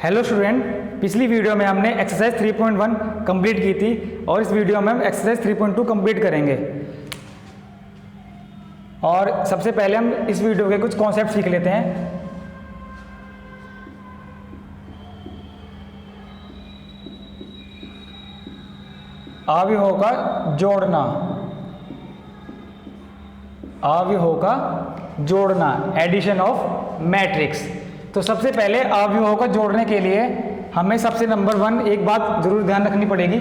Hello student, पिछली video में हमने एक्सरसाइज 3.1 कंप्लीट की थी और इस वीडियो में हम एक्सरसाइज 3.2 कंप्लीट करेंगे। और सबसे पहले हम इस वीडियो के कुछ कॉन्सेप्ट सीख लेते हैं। अवयवों का जोड़ना, अवयवों का जोड़ना, एडिशन ऑफ मैट्रिक्स। तो सबसे पहले अवयवों को जोड़ने के लिए हमें सबसे नंबर 1 एक बात जरूर ध्यान रखनी पड़ेगी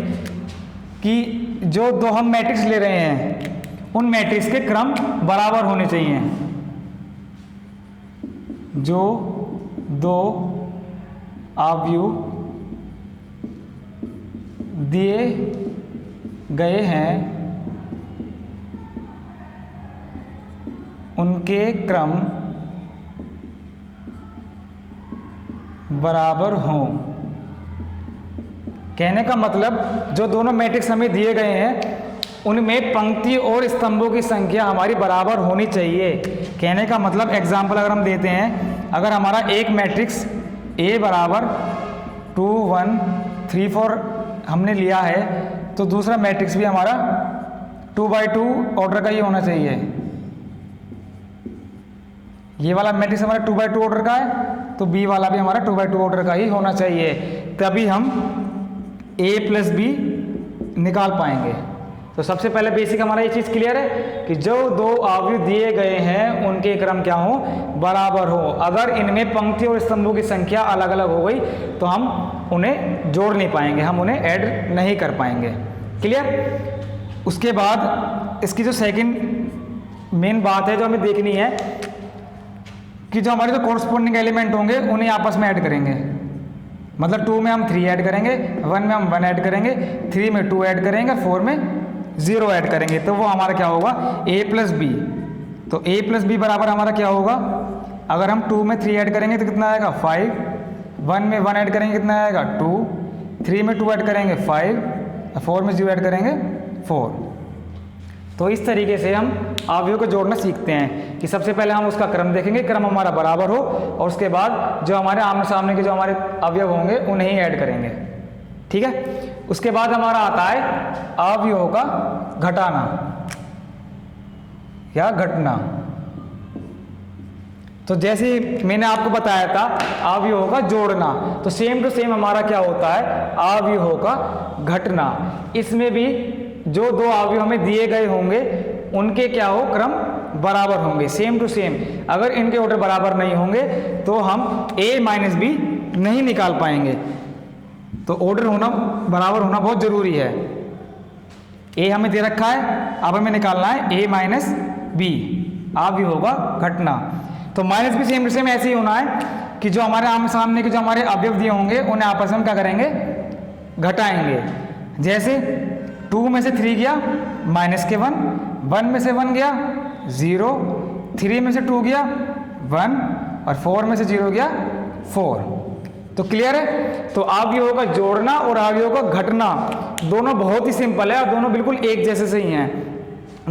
कि जो दो हम मैट्रिक्स ले रहे हैं उन मैट्रिक्स के क्रम बराबर होने चाहिए। जो दो अवयव दिए गए हैं उनके क्रम बराबर हों। कहने का मतलब जो दोनों मैट्रिक्स हमें दिए गए हैं उनमें पंक्ति और स्तंभों की संख्या हमारी बराबर होनी चाहिए। कहने का मतलब एग्जाम्पल अगर हम देते हैं, अगर हमारा एक मैट्रिक्स A बराबर 2 1 3 4 हमने लिया है तो दूसरा मैट्रिक्स भी हमारा 2x2 ऑर्डर का ही होना चाहिए। ये वाला मैट्रिक्स हमारा 2x2 ऑर्डर का है तो B वाला भी हमारा 2x2 ऑर्डर का ही होना चाहिए, तभी हम A प्लस B निकाल पाएंगे। तो सबसे पहले बेसिक हमारा ये चीज़ क्लियर है कि जो दो अवयव दिए गए हैं उनके क्रम क्या हो, बराबर हो। अगर इनमें पंक्ति और स्तंभों की संख्या अलग अलग हो गई तो हम उन्हें जोड़ नहीं पाएंगे, हम उन्हें ऐड नहीं कर पाएंगे। क्लियर। उसके बाद इसकी जो सेकंड मेन बात है जो हमें देखनी है कि जो हमारे जो कोरस्पोंडिंग एलिमेंट होंगे उन्हें आपस में ऐड करेंगे। मतलब 2 में हम 3 ऐड करेंगे, 1 में हम 1 ऐड करेंगे, 3 में 2 ऐड करेंगे, 4 में 0 ऐड करेंगे। तो वो हमारा क्या होगा, A प्लस बी। तो A प्लस बी बराबर हमारा क्या होगा, अगर हम 2 में 3 ऐड करेंगे तो कितना आएगा 5, 1 में 1 ऐड करेंगे कितना आएगा 2, 3 में 2 ऐड करेंगे 5, 4 में 0 ऐड करेंगे 4। तो इस तरीके से हम अवयवों को जोड़ना सीखते हैं कि सबसे पहले हम उसका क्रम देखेंगे, क्रम हमारा बराबर हो, और उसके बाद जो हमारे आमने सामने के जो हमारे अवयव होंगे उन्हें ही ऐड करेंगे। ठीक है। उसके बाद हमारा आता है अवयवों का घटाना या घटना। तो जैसे मैंने आपको बताया था अवयवों का जोड़ना, तो सेम टू सेम हमारा क्या होता है, अवयवों का घटना। इसमें भी जो दो अवयव हमें दिए गए होंगे उनके क्या हो, क्रम बराबर होंगे, सेम टू सेम। अगर इनके ऑर्डर बराबर नहीं होंगे तो हम A माइनस बी नहीं निकाल पाएंगे। तो ऑर्डर होना, बराबर होना बहुत जरूरी है। A हमें दे रखा है, अब हमें निकालना है A माइनस बी, अवयव होगा घटना। तो minus B same to same ऐसे ही होना है कि जो हमारे आमने सामने के जो हमारे अवयव दिए होंगे उन्हें आपस में क्या करेंगे, घटाएंगे। जैसे 2 में से 3 गया माइनस के 1, 1 में से 1 गया 0, 3 में से 2 गया 1 और 4 में से 0 गया 4। तो क्लियर है। तो अवयवों का जोड़ना और अवयवों का घटना दोनों बहुत ही सिंपल है और दोनों बिल्कुल एक जैसे से ही हैं।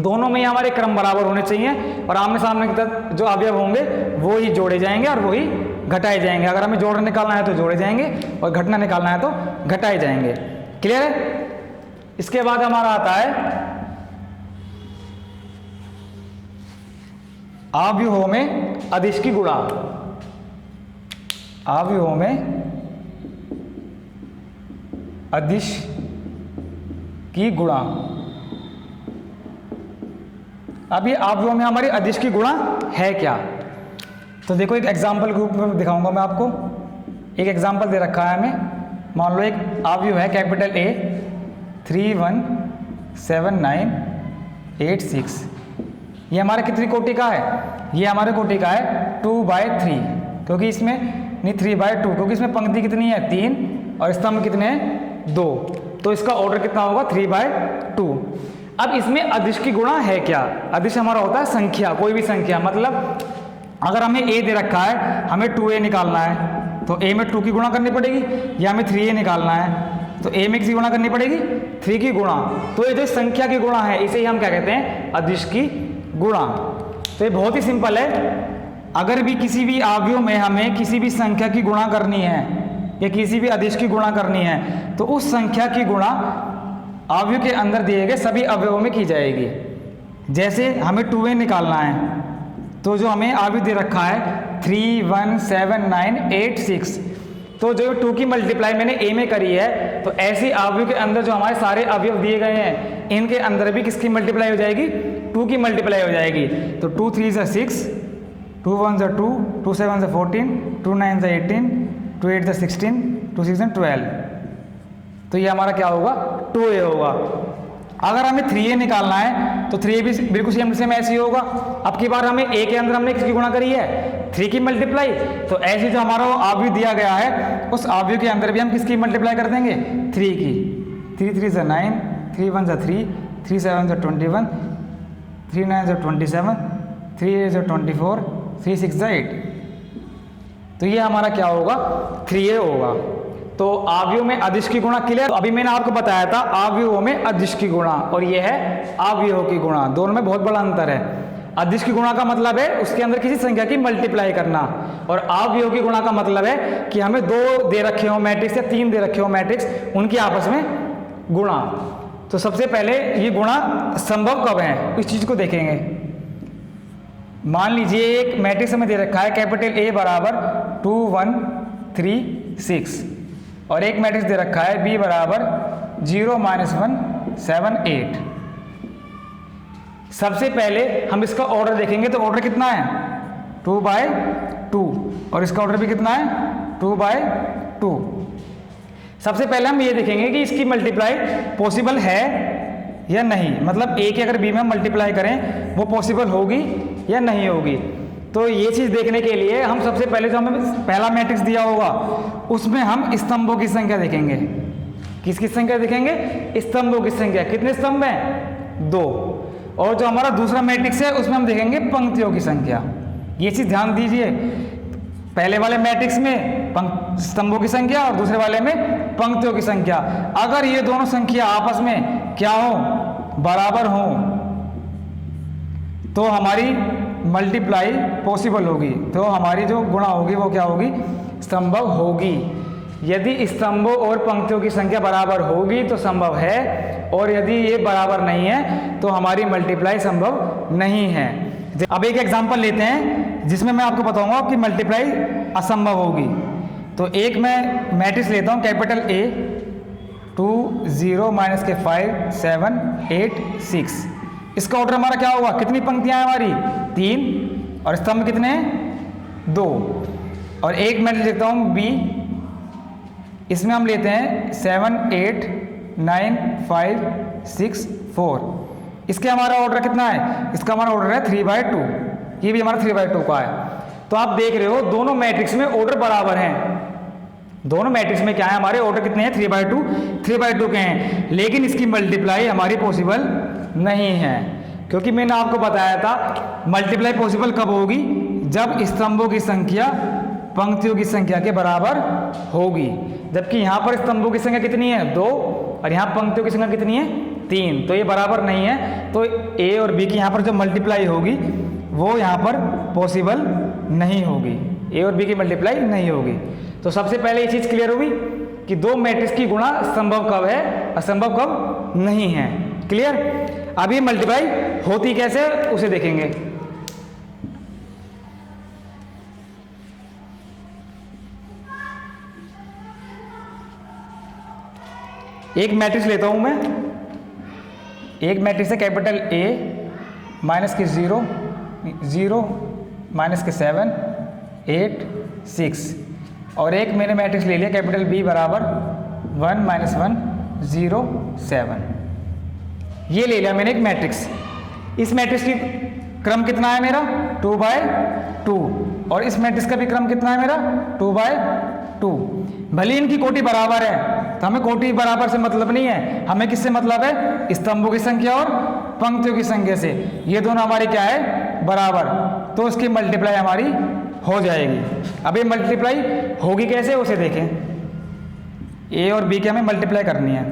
दोनों में ही हमारे क्रम बराबर होने चाहिए और आमने सामने की तरफ जो अवयव होंगे वो ही जोड़े जाएंगे और वो ही घटाए जाएंगे। अगर हमें जोड़ निकालना है तो जोड़े जाएंगे और घटना निकालना है तो घटाए जाएंगे। क्लियर है। इसके बाद हमारा आता है अवयवों में अदिश की गुणा। अवयवों में अदिश की गुणा। अब ये अवयवों में हमारी अदिश की गुणा है क्या, तो देखो एक एग्जाम्पल के रूप में दिखाऊंगा मैं आपको। एक एग्जाम्पल दे रखा है हमें। मान लो एक अवयव है कैपिटल A 3 1 7 9 8 6। ये हमारे कितनी कोटि का है, ये हमारे कोटि का है 2/3, क्योंकि इसमें नहीं 3/2, क्योंकि इसमें पंक्ति कितनी है 3 और स्तंभ कितने हैं 2। तो इसका ऑर्डर कितना होगा 3/2। अब इसमें अदिश की गुणा है क्या, अदिश हमारा होता है संख्या, कोई भी संख्या। मतलब अगर हमें A दे रखा है, हमें 2A निकालना है तो A में 2 की गुणा करनी पड़ेगी, या हमें 3A निकालना है तो A में किसी गुणा करनी पड़ेगी 3 की गुणा। तो ये जो संख्या की गुणा है इसे ही हम क्या कहते हैं, अदिश की गुणा। तो ये बहुत ही सिंपल है। अगर भी किसी भी अवयव में हमें किसी भी संख्या की गुणा करनी है या किसी भी अदिश की गुणा करनी है तो उस संख्या की गुणा अवयव के अंदर दिए गए सभी अवयवों में की जाएगी। जैसे हमें 2a निकालना है तो जो हमें अवयव दे रखा है 3, 1, 7, 9, 8, 6, तो जो 2 की मल्टीप्लाई मैंने a में करी है तो ऐसे अवयव के अंदर जो हमारे सारे अवयव दिए गए हैं इनके अंदर भी किसकी मल्टीप्लाई हो जाएगी? 2 की मल्टीप्लाई हो जाएगी। तो 2 3 ज़ा 6, 2 1 ज़ा 2, 2 7 ज़ा 14, 2 9 ज़ा 18, 2 8 ज़ा 16, 2 6 ज़ा 12। तो ये हमारा क्या होगा? 2a होगा। अगर हमें 3a निकालना है तो 3a भी बिल्कुल सेम ऐसे ही होगा। अब की बार हमें a के अंदर हमने किसकी गुणा करी है? 3 की मल्टीप्लाई। तो ऐसे जो हमारा अवयव दिया गया है उस अवयव के अंदर भी हम किसकी मल्टीप्लाई कर देंगे? 3 की। 3 3 ज़ा 9, 3 1 ज़ा 3, 3 7 ज़ा 21, 3 9 ज़ा 27, 3 8 ज़ा 24, 3 6 ज़ा 8। तो ये हमारा क्या होगा? 3a होगा। तो अवयव में अदिश की गुणा क्लियर। अभी मैंने आपको बताया था अवयवों में अदिश की गुणा और ये है अवयवों की गुणा, दोनों में बहुत बड़ा अंतर है। अदिश की गुणा का मतलब है उसके अंदर किसी संख्या की मल्टीप्लाई करना और अवयव की गुणा का मतलब है कि हमें 2 दे रखे हो मैट्रिक्स या 3 दे रखे हो मैट्रिक्स, उनकी आपस में गुणा। तो सबसे पहले ये गुणा संभव कब है इस चीज को देखेंगे। मान लीजिए एक मैट्रिक्स हमें दे रखा है कैपिटल A बराबर 2 1 3 6 और एक मैट्रिक्स दे रखा है B बराबर 0 -1 7 8। सबसे पहले हम इसका ऑर्डर देखेंगे तो ऑर्डर कितना है? 2/2 और इसका ऑर्डर भी कितना है? 2/2। सबसे पहले हम ये देखेंगे कि इसकी मल्टीप्लाई पॉसिबल है या नहीं, मतलब A की अगर B में हम मल्टीप्लाई करें वो पॉसिबल होगी या नहीं होगी। तो ये चीज़ देखने के लिए हम सबसे पहले जो हमें पहला मैट्रिक्स दिया होगा उसमें हम स्तंभों की संख्या देखेंगे। किसकी संख्या देखेंगे? स्तंभों की संख्या। कितने स्तंभ हैं? 2। और जो हमारा दूसरा मैट्रिक्स है उसमें हम देखेंगे पंक्तियों की संख्या। ये चीज़ ध्यान दीजिए, पहले वाले मैट्रिक्स में स्तंभों की संख्या और दूसरे वाले में पंक्तियों की संख्या। अगर ये दोनों संख्या आपस में क्या हो? बराबर हो तो हमारी मल्टीप्लाई पॉसिबल होगी, तो हमारी जो गुणा होगी वो क्या होगी? संभव होगी। यदि स्तंभों और पंक्तियों की संख्या बराबर होगी तो संभव है, और यदि ये बराबर नहीं है तो हमारी मल्टीप्लाई संभव नहीं है। अब एक एग्जांपल लेते हैं जिसमें मैं आपको बताऊंगा कि मल्टीप्लाई असंभव होगी। तो एक मैं मैट्रिक्स लेता हूँ कैपिटल A 2 0 -5 7 8 6। इसका ऑर्डर हमारा क्या होगा? कितनी पंक्तियां हैं हमारी? 3 और स्तंभ कितने हैं? 2। और एक मैट्रिक्स लिखता हूं B, इसमें हम लेते हैं 7 8 9 5 6 4। इसके हमारा ऑर्डर कितना है? इसका हमारा ऑर्डर है 3/2। ये भी हमारा 3/2 का है। तो आप देख रहे हो दोनों मैट्रिक्स में ऑर्डर बराबर हैं। दोनों मैट्रिक्स में क्या है? हमारे ऑर्डर कितने हैं? 3/2 के हैं, लेकिन इसकी मल्टीप्लाई हमारी पॉसिबल नहीं है, क्योंकि मैंने आपको बताया था मल्टीप्लाई पॉसिबल कब होगी? जब स्तंभों की संख्या पंक्तियों की संख्या के बराबर होगी। जबकि यहाँ पर स्तंभों की संख्या कितनी है? 2 और यहाँ पंक्तियों की संख्या कितनी है? 3। तो ये बराबर नहीं है, तो A और B की यहाँ पर जो मल्टीप्लाई होगी वो यहाँ पर पॉसिबल नहीं होगी। A और B की मल्टीप्लाई नहीं होगी। तो सबसे पहले ये चीज़ क्लियर होगी कि दो मैट्रिक्स की गुणा संभव कब है, असंभव कब नहीं है। क्लियर? अभी मल्टीप्लाई होती कैसे उसे देखेंगे। एक मैट्रिक्स लेता हूं मैं, एक मैट्रिक्स है कैपिटल A माइनस के 0 0 माइनस के 7 8 6, और एक मैंने मैट्रिक्स ले लिया कैपिटल B बराबर 1 माइनस 1 0 7। ये ले लिया मैंने एक मैट्रिक्स। इस मैट्रिक्स की क्रम कितना है मेरा? 2/2, और इस मैट्रिक्स का भी क्रम कितना है मेरा? 2/2। भले इनकी कोटि बराबर है तो हमें कोटि बराबर से मतलब नहीं है, हमें किससे मतलब है? स्तंभों की संख्या और पंक्तियों की संख्या से। ये दोनों हमारी क्या है? बराबर, तो इसकी मल्टीप्लाई हमारी हो जाएगी। अब ये मल्टीप्लाई होगी कैसे उसे देखें। A और B की हमें मल्टीप्लाई करनी है।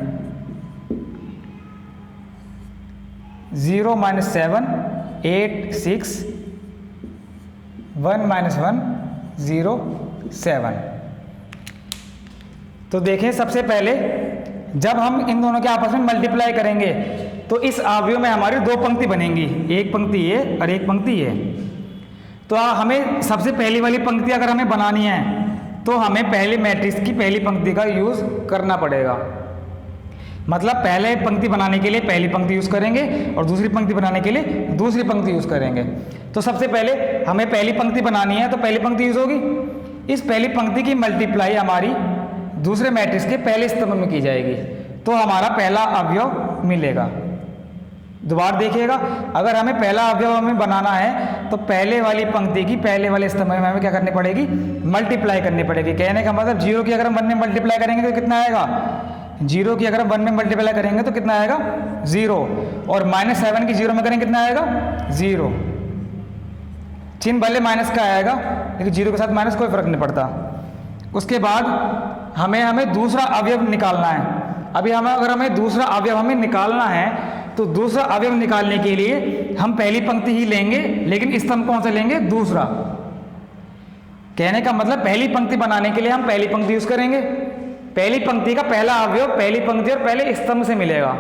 0 माइनस 7 8 6 1 माइनस 1 0 7। तो देखें सबसे पहले जब हम इन दोनों के आपस में मल्टीप्लाई करेंगे तो इस अवयव में हमारी दो पंक्ति बनेंगी, एक पंक्ति ये और एक पंक्ति ये। तो हमें सबसे पहली वाली पंक्ति अगर हमें बनानी है तो हमें पहले मैट्रिक्स की पहली पंक्ति का यूज़ करना पड़ेगा। मतलब पहले पंक्ति बनाने के लिए पहली पंक्ति यूज़ करेंगे और दूसरी पंक्ति बनाने के लिए दूसरी पंक्ति यूज़ करेंगे। तो सबसे पहले हमें पहली पंक्ति बनानी है तो पहली पंक्ति यूज़ होगी। इस पहली पंक्ति की मल्टीप्लाई हमारी दूसरे मैट्रिक्स के पहले स्तंभ में की जाएगी तो हमारा पहला अवयव मिलेगा। दोबारा देखिएगा, अगर हमें पहला अवयव हमें बनाना है तो पहले वाली पंक्ति की पहले वाले स्तंभ में हमें क्या करनी पड़ेगी, मल्टीप्लाई करनी पड़ेगी। कहने का मतलब 0 की अगर हम 1 में मल्टीप्लाई करेंगे तो कितना आएगा, 0 की अगर हम 1 में मल्टीप्लाई करेंगे तो कितना आएगा 0, और -7 की 0 में करेंगे कितना आएगा 0। चिन्ह भले माइनस का आएगा लेकिन 0 के साथ माइनस कोई फर्क नहीं पड़ता। उसके बाद हमें दूसरा अवयव निकालना है। अभी अगर हमें दूसरा अवयव हमें निकालना है तो दूसरा अवयव निकालने के लिए हम पहली पंक्ति ही लेंगे लेकिन स्तंभ कौन सा लेंगे, दूसरा। कहने का मतलब पहली पंक्ति बनाने के लिए हम पहली पंक्ति यूज करेंगे, पहली पंक्ति का पहला अवयव पहली पंक्ति और पहले स्तंभ से मिलेगा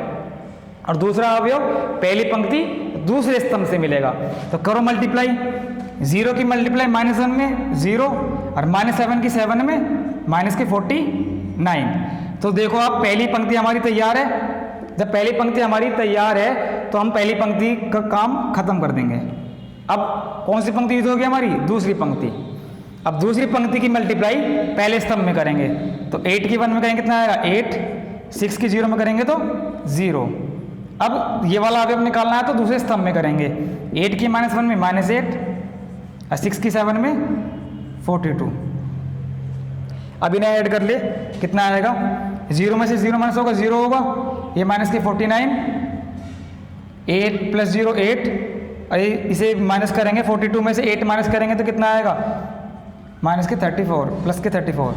और दूसरा अवयव पहली पंक्ति दूसरे स्तंभ से मिलेगा। तो करो मल्टीप्लाई, 0 की मल्टीप्लाई -1 में 0 और -7 की 7 में -49। तो देखो आप पहली पंक्ति हमारी तैयार है। जब पहली पंक्ति हमारी तैयार है तो हम पहली पंक्ति का काम खत्म कर देंगे। अब कौन सी पंक्ति यूज होगी हमारी, दूसरी पंक्ति। अब दूसरी पंक्ति की मल्टीप्लाई पहले स्तंभ में करेंगे तो 8 की 1 में करेंगे कितना आएगा 8, 6 की 0 में करेंगे तो 0। अब ये वाला अवयव निकालना है तो दूसरे स्तंभ में करेंगे, 8 की -1 में -8 और 6 की 7 में 42। अब इन्हें ऐड कर ले, कितना आएगा, 0 में से 0 माइनस होगा 0 होगा, ये माइनस के 49, 8 + 0 8, अरे इसे माइनस करेंगे 42 में से 8 माइनस करेंगे तो कितना आएगा -34 + 34।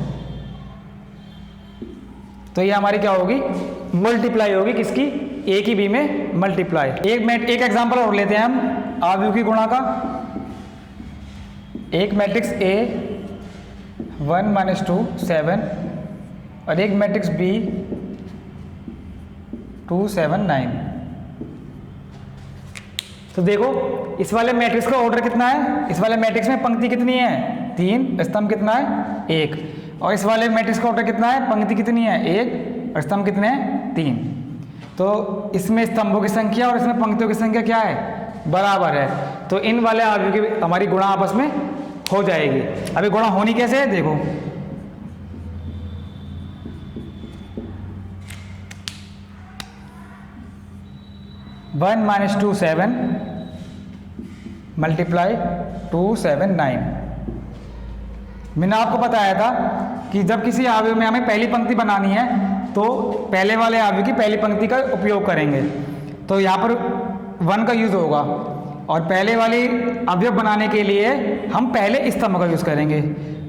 तो ये हमारी क्या होगी, मल्टीप्लाई होगी किसकी, ए की बी में मल्टीप्लाई। एक एग्जांपल और लेते हैं हम अवयव की गुणा का। एक मैट्रिक्स ए 1 - 2 7 और एक मैट्रिक्स बी 2 7 9। तो देखो इस वाले मैट्रिक्स का ऑर्डर कितना है, इस वाले मैट्रिक्स में पंक्ति कितनी है 3, स्तंभ कितना है 1, और इस वाले मैट्रिक्स का ऑर्डर कितना है, पंक्ति कितनी है 1 और स्तंभ कितने हैं 3। तो इसमें स्तंभों की संख्या और इसमें पंक्तियों की संख्या क्या है, बराबर है। तो इन वाले अवयव की हमारी गुणा आपस में हो जाएगी। अभी गुणा होनी कैसे है, देखो (1 - 2 7 × 2 7 9। मैंने आपको बताया था कि जब किसी अवयव में हमें पहली पंक्ति बनानी है तो पहले वाले अवयव की पहली पंक्ति का उपयोग करेंगे। तो यहाँ पर 1 का यूज होगा और पहले वाली अवयव बनाने के लिए हम पहले स्तंभ का यूज़ करेंगे,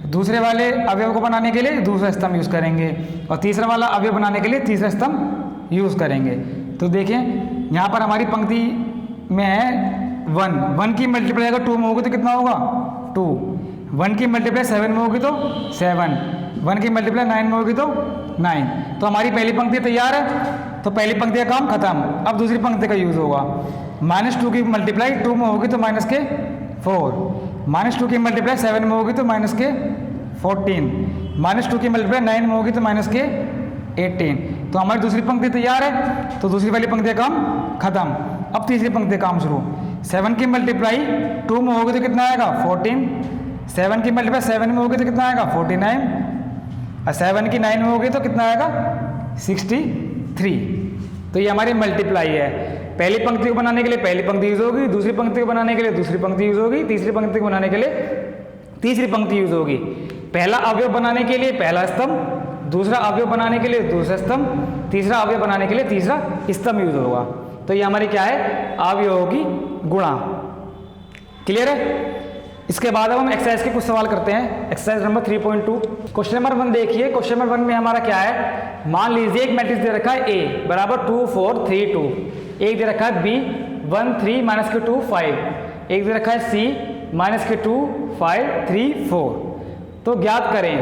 दूसरे वाले अवयव को बनाने के लिए दूसरा स्तंभ यूज़ करेंगे और तीसरा वाला अवयव बनाने के लिए तीसरा स्तंभ यूज़ करेंगे। तो देखें यहाँ पर हमारी पंक्ति में है 1 की मल्टीप्लाई अगर 2 में होगी तो कितना होगा 2, 1 की मल्टीप्लाई 7 में होगी तो 7, 1 की मल्टीप्लाई 9 में होगी तो 9। तो हमारी पहली पंक्ति तैयार है, तो पहली पंक्ति का काम खत्म। अब दूसरी पंक्ति का यूज़ होगा, -2 की मल्टीप्लाई 2 में होगी तो -4, -2 की मल्टीप्लाई 7 में होगी तो -14, -2 की मल्टीप्लाई 9 में होगी तो -18। तो हमारी दूसरी पंक्ति तैयार है, तो दूसरी वाली पंक्ति का काम खत्म। अब तीसरी पंक्ति का काम शुरू, 7 की मल्टीप्लाई 2 में होगी तो कितना आएगा 14, 7 की मल्टीप्लाई 7 में होगी तो कितना आएगा 49 और 7 की 9 में होगी तो कितना आएगा 63। तो ये हमारी मल्टीप्लाई है। पहली पंक्ति को बनाने के लिए पहली पंक्ति यूज होगी, दूसरी पंक्ति को बनाने के लिए दूसरी पंक्ति यूज होगी, तीसरी पंक्ति को बनाने के लिए तीसरी पंक्ति यूज होगी। पहला अवयव बनाने के लिए पहला स्तंभ, दूसरा अवयव बनाने के लिए दूसरा स्तंभ, तीसरा अवयव बनाने के लिए तीसरा स्तंभ यूज होगा। तो ये हमारी क्या है, अवयवों की गुणा। क्लियर है। इसके बाद अब हम एक्सरसाइज के कुछ सवाल करते हैं। एक्सरसाइज नंबर 3.2 क्वेश्चन नंबर 1 देखिए। क्वेश्चन नंबर 1 में हमारा क्या है, मान लीजिए एक मैट्रिक्स दे रखा है A बराबर 2 4 3 2, एक दे रखा है B 1 3 -2 5, एक दे रखा है C -2 5 3 4। तो ज्ञात करें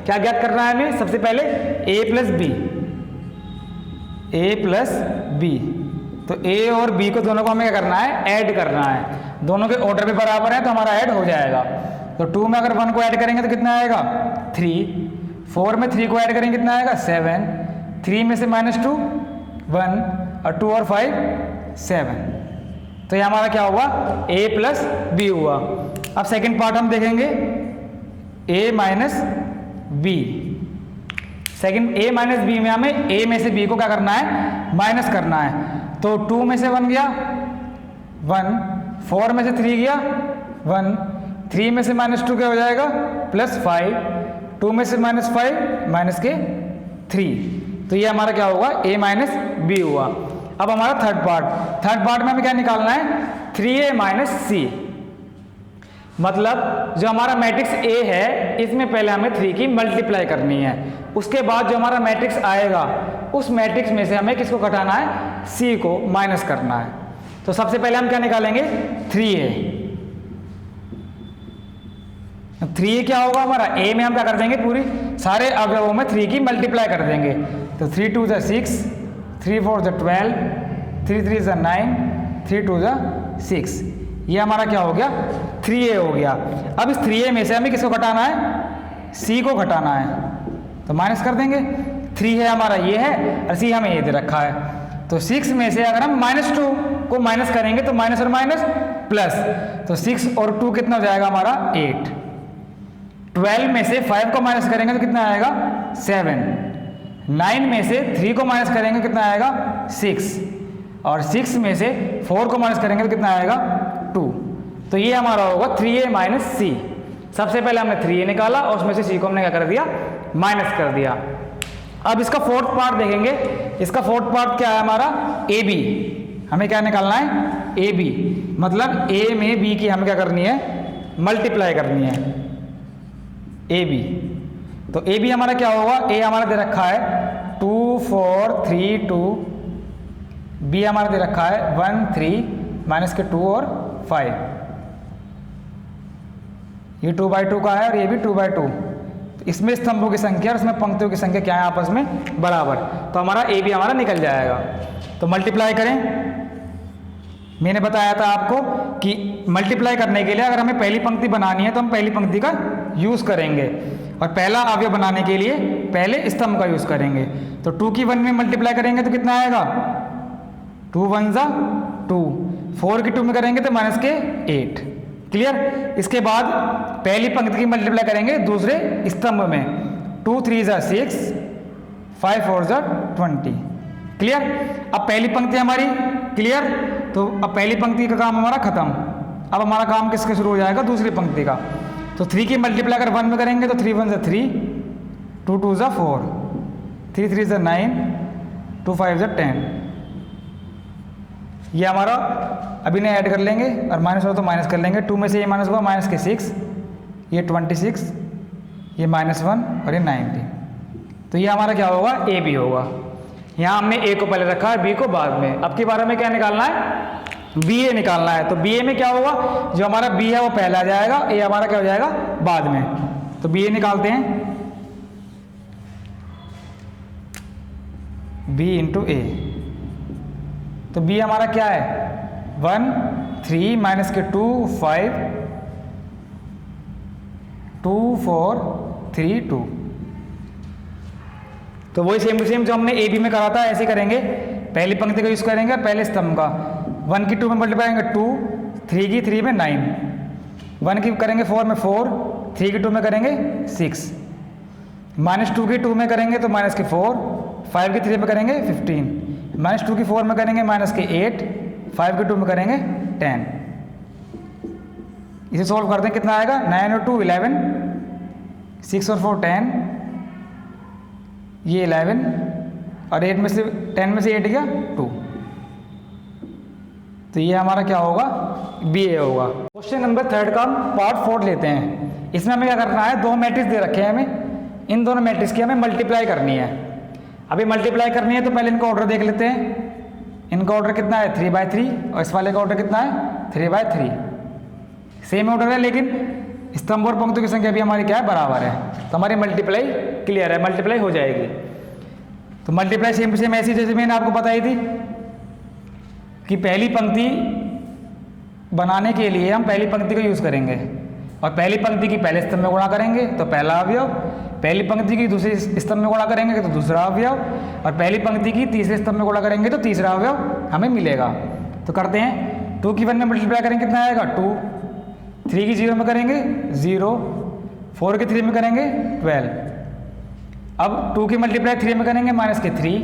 क्या ज्ञात करना है हमें? सबसे पहले a प्लस बी। तो a और b को दोनों को हमें क्या करना है? ऐड करना है। दोनों के ऑर्डर भी बराबर है तो हमारा ऐड हो जाएगा। तो 2 में अगर 1 को ऐड करेंगे तो कितना आएगा? 3। 4 में 3 को ऐड करेंगे कितना आएगा? 7। 3 में से -2 1 और 2 और 5 7। तो ये हमारा क्या हुआ? a प्लस बी हुआ। अब सेकंड पार्ट हम देखेंगे a minus B. Second a minus B में हमें a में से b को क्या करना है? माइनस करना है। तो 2 में से 1 गया 1, 4 में से 3 गया 1, 3 में से -2 क्या हो जाएगा? +5, 2 में से -5 माइनस के 3। तो ये हमारा क्या होगा? a माइनस बी हुआ। अब हमारा थर्ड पार्ट में हमें क्या निकालना है? 3a माइनस सी। मतलब जो हमारा मैट्रिक्स A है इसमें पहले हमें 3 की मल्टीप्लाई करनी है। उसके बाद जो हमारा मैट्रिक्स आएगा उस मैट्रिक्स में से हमें किसको घटाना है? C को माइनस करना है। तो सबसे पहले हम क्या निकालेंगे? 3a। 3a क्या होगा हमारा? a में हम क्या कर देंगे? पूरी सारे अवयवों में 3 की मल्टीप्लाई कर देंगे। तो 3 2 = 6, 3 4 = 12, 3 3 = 9, 3 2 = 6। ये हमारा क्या हो गया? 3a हो गया। अब इस 3a में से हमें किसको घटाना है? c को घटाना है। तो माइनस कर देंगे। 3 है हमारा ये है और c हमें ये दे रखा है। तो 6 में से अगर हम -2 को माइनस करेंगे तो माइनस और माइनस प्लस, तो 6 और 2 कितना हो जाएगा हमारा? 8। 12 में से 5 को माइनस करेंगे तो कितना आएगा? 7। 9 में से 3 को माइनस करेंगे कितना आएगा? 6। और 6 में से 4 को माइनस करेंगे तो कितना आएगा? 2। तो ये हमारा होगा 3a माइनस सी। सबसे पहले हमने 3a निकाला और उसमें से c को हमने क्या कर दिया? माइनस कर दिया। अब इसका फोर्थ पार्ट देखेंगे। इसका फोर्थ पार्ट क्या है हमारा? A B. हमें क्या निकालना है? A B. मतलब a में b की हमें क्या करनी है? मल्टीप्लाई करनी है। A B. तो ए बी हमारा क्या होगा? a हमारा दे रखा है 2 4 3 2, b हमारा दे रखा है 1 3 माइनस के 2 और 5। ये 2/2 का है और ये भी 2/2। इसमें स्तंभों की संख्या और इसमें पंक्तियों की संख्या क्या है? आपस में बराबर। तो हमारा ए बी हमारा निकल जाएगा। तो मल्टीप्लाई करें। मैंने बताया था आपको कि मल्टीप्लाई करने के लिए अगर हमें पहली पंक्ति बनानी है तो हम पहली पंक्ति का यूज करेंगे और पहला अवयव बनाने के लिए पहले स्तंभ का यूज करेंगे। तो 2 की 1 में मल्टीप्लाई करेंगे तो कितना आएगा? 2 1 = 2। 4 की 2 में करेंगे तो माइनस के 8। क्लियर? इसके बाद पहली पंक्ति की मल्टीप्लाई करेंगे दूसरे स्तंभ में। 2 3 = 6, 5 4 = 20। क्लियर? अब पहली पंक्ति हमारी क्लियर। तो अब पहली पंक्ति का काम हमारा खत्म। अब हमारा काम किसके शुरू हो जाएगा? दूसरी पंक्ति का। तो 3 की मल्टीप्लाई अगर 1 में करेंगे तो 3 1 = 3, 2 2 = 4, 3 3 = 9, 2 5 = 10। ये हमारा अभी नहीं ऐड कर लेंगे और माइनस हो तो माइनस कर लेंगे। 2 में से ये माइनस हुआ माइनस के 6, ये 26, ये -1 और ये 90। तो ये हमारा क्या होगा? ए बी होगा। यहाँ हमने ए को पहले रखा है, बी को बाद में। अब की बार में क्या निकालना है? बी ए निकालना है। तो बी ए में क्या होगा? जो हमारा बी है वो पहला आ जाएगा, ए हमारा क्या हो जाएगा? बाद में। तो बी ए निकालते हैं। बी इंटू ए। तो बी हमारा क्या है? 1 3 माइनस के 2 5, 2 4 3 2। तो वही सेम टू सेम जो हमने ए बी में करा था ऐसे करेंगे। पहली पंक्ति का यूज करेंगे और पहले स्तंभ का। 1 की 2 में मल्टीप्लाई करेंगे 2, 3 की 3 में 9, 1 की करेंगे 4 में 4, 3 की 2 में करेंगे 6, -2 की 2 में करेंगे तो माइनस के 4, 5 की 3 में करेंगे 15, -2 की 4 में करेंगे माइनस के 8, 5 की 2 में करेंगे 10। इसे सॉल्व करते हैं कितना आएगा? 9 और 2 11, 6 और 4 10, ये 11 और 8 में से 10 में से 8 गया 2। तो ये हमारा क्या होगा? बी ए होगा। क्वेश्चन नंबर 3 का पार्ट 4 लेते हैं। इसमें हमें क्या करना है? 2 मैट्रिक्स दे रखे हैं हमें। इन दोनों मैट्रिक्स की हमें मल्टीप्लाई करनी है। अभी मल्टीप्लाई करनी है तो पहले इनका ऑर्डर देख लेते हैं। इनका ऑर्डर कितना है? 3/3 और इस वाले का ऑर्डर कितना है? 3/3। सेम ऑर्डर है लेकिन स्तंभ और पंक्तियों की संख्या भी हमारी क्या है, बराबर है, तो हमारी मल्टीप्लाई क्लियर है, मल्टीप्लाई हो जाएगी। तो मल्टीप्लाई सेम टू सेम ऐसी जैसे मैंने आपको बताई थी कि पहली पंक्ति बनाने के लिए हम पहली पंक्ति को यूज़ करेंगे और पहली पंक्ति की पहले स्तंभ में गुणा करेंगे तो पहला अवयव, पहली पंक्ति की दूसरे स्तंभ में गुणा करेंगे तो दूसरा अवयव, और पहली पंक्ति की तीसरे स्तंभ में गुणा करेंगे तो तीसरा अवयव हमें मिलेगा। तो करते हैं, 2 की 1 में मल्टीप्लाई करेंगे कितना आएगा 2, 3 की 0 में करेंगे 0, 4 की 3 में करेंगे 12। अब 2 की मल्टीप्लाई 3 में करेंगे माइनस के 3,